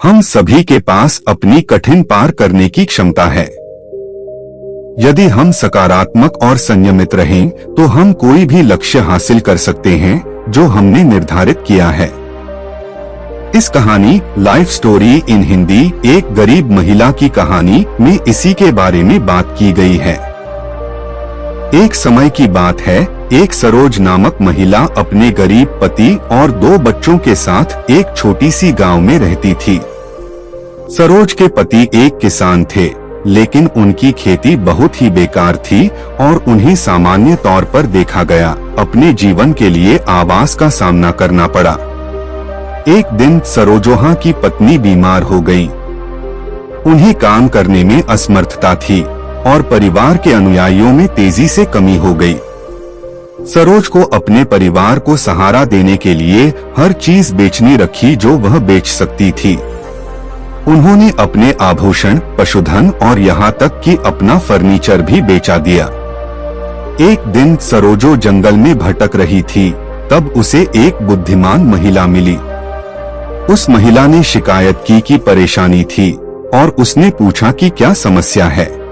हम सभी के पास अपनी कठिन पार करने की क्षमता है। यदि हम सकारात्मक और संयमित रहें तो हम कोई भी लक्ष्य हासिल कर सकते हैं जो हमने निर्धारित किया है। इस कहानी लाइफ स्टोरी इन हिंदी एक गरीब महिला की कहानी में इसी के बारे में बात की गई है। एक समय की बात है, एक सरोज नामक महिला अपने गरीब पति और 2 बच्चों के साथ एक छोटी सी गांव में रहती थी। सरोज के पति एक किसान थे, लेकिन उनकी खेती बहुत ही बेकार थी और उन्हें सामान्य तौर पर देखा गया अपने जीवन के लिए आवास का सामना करना पड़ा। एक दिन सरोजोहा की पत्नी बीमार हो गई। उन्हें काम करने में असमर्थता थी और परिवार के अनुयायियों में तेजी से कमी हो गई। सरोज को अपने परिवार को सहारा देने के लिए हर चीज बेचनी रखी जो वह बेच सकती थी। उन्होंने अपने आभूषण, पशुधन और यहाँ तक कि अपना फर्नीचर भी बेचा दिया। एक दिन सरोजो जंगल में भटक रही थी, तब उसे एक बुद्धिमान महिला मिली। उस महिला ने शिकायत की कि परेशानी थी और उसने पूछा कि क्या समस्या है।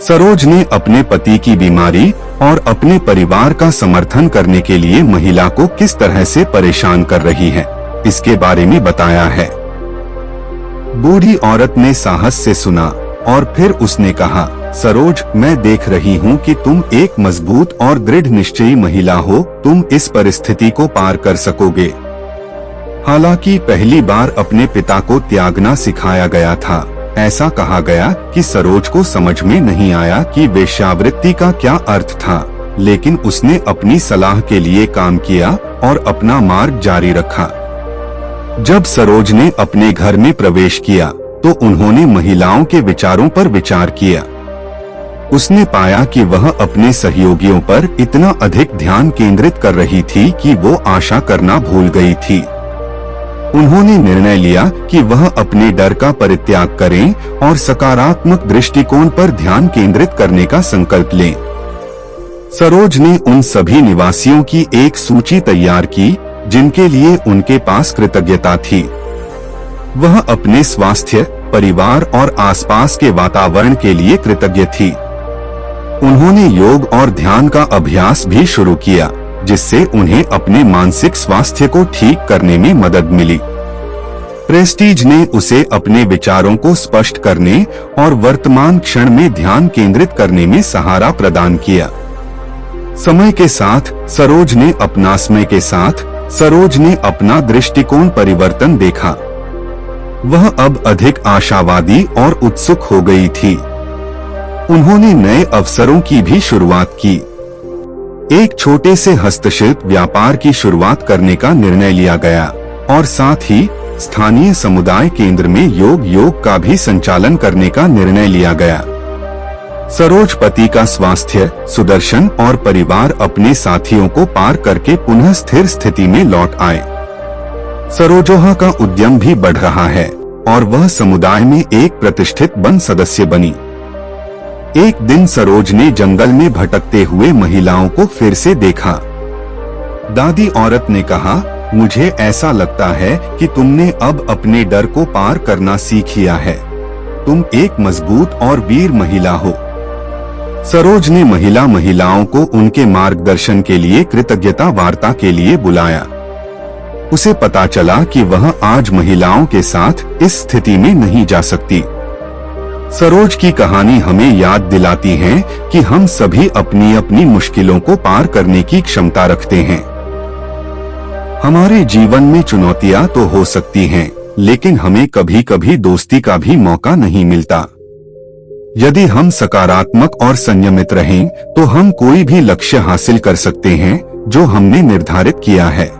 सरोज ने अपने पति की बीमारी और अपने परिवार का समर्थन करने के लिए महिला को किस तरह से परेशान कर रही है, इसके बारे में बताया है। बूढ़ी औरत ने साहस से सुना और फिर उसने कहा, सरोज, मैं देख रही हूँ कि तुम एक मजबूत और दृढ़ निश्चयी महिला हो, तुम इस परिस्थिति को पार कर सकोगे। हालांकि पहली बार अपने पिता को त्यागना सिखाया गया था। ऐसा कहा गया कि सरोज को समझ में नहीं आया कि वेश्यावृत्ति का क्या अर्थ था, लेकिन उसने अपनी सलाह के लिए काम किया और अपना मार्ग जारी रखा। जब सरोज ने अपने घर में प्रवेश किया तो उन्होंने महिलाओं के विचारों पर विचार किया। उसने पाया कि वह अपने सहयोगियों पर इतना अधिक ध्यान केंद्रित कर रही थी कि वो आशा करना भूल गई थी। उन्होंने निर्णय लिया कि वह अपने डर का परित्याग करें और सकारात्मक दृष्टिकोण पर ध्यान केंद्रित करने का संकल्प लें। सरोज ने उन सभी निवासियों की एक सूची तैयार की जिनके लिए उनके पास कृतज्ञता थी। वह अपने स्वास्थ्य, परिवार और आसपास के वातावरण के लिए कृतज्ञ थी। उन्होंने योग और ध्यान का अभ्यास भी शुरू किया, जिससे उन्हें अपने मानसिक स्वास्थ्य को ठीक करने में मदद मिली। प्रेस्टीज ने उसे अपने विचारों को स्पष्ट करने और वर्तमान क्षण में ध्यान केंद्रित करने में सहारा प्रदान किया। समय के साथ सरोज ने अपना दृष्टिकोण परिवर्तन देखा। वह अब अधिक आशावादी और उत्सुक हो गई थी। उन्होंने नए अवसरों की भी शुरुआत की। एक छोटे से हस्तशिल्प व्यापार की शुरुआत करने का निर्णय लिया गया और साथ ही स्थानीय समुदाय केंद्र में योग का भी संचालन करने का निर्णय लिया गया। सरोज पति का स्वास्थ्य, सुदर्शन और परिवार अपने साथियों को पार करके पुनः स्थिर स्थिति में लौट आए। सरोजोहा का उद्यम भी बढ़ रहा है और वह समुदाय में एक प्रतिष्ठित वन सदस्य बनी। एक दिन सरोज ने जंगल में भटकते हुए महिलाओं को फिर से देखा। दादी औरत ने कहा, मुझे ऐसा लगता है कि तुमने अब अपने डर को पार करना सीख लिया है। तुम एक मजबूत और वीर महिला हो। सरोज ने महिलाओं को उनके मार्गदर्शन के लिए कृतज्ञता वार्ता के लिए बुलाया। उसे पता चला कि वह आज महिलाओं के साथ इस स्थिति में नहीं जा सकती। सरोज की कहानी हमें याद दिलाती है कि हम सभी अपनी अपनी मुश्किलों को पार करने की क्षमता रखते हैं। हमारे जीवन में चुनौतियां तो हो सकती हैं, लेकिन हमें कभी कभी दोस्ती का भी मौका नहीं मिलता। यदि हम सकारात्मक और संयमित रहें तो हम कोई भी लक्ष्य हासिल कर सकते हैं जो हमने निर्धारित किया है।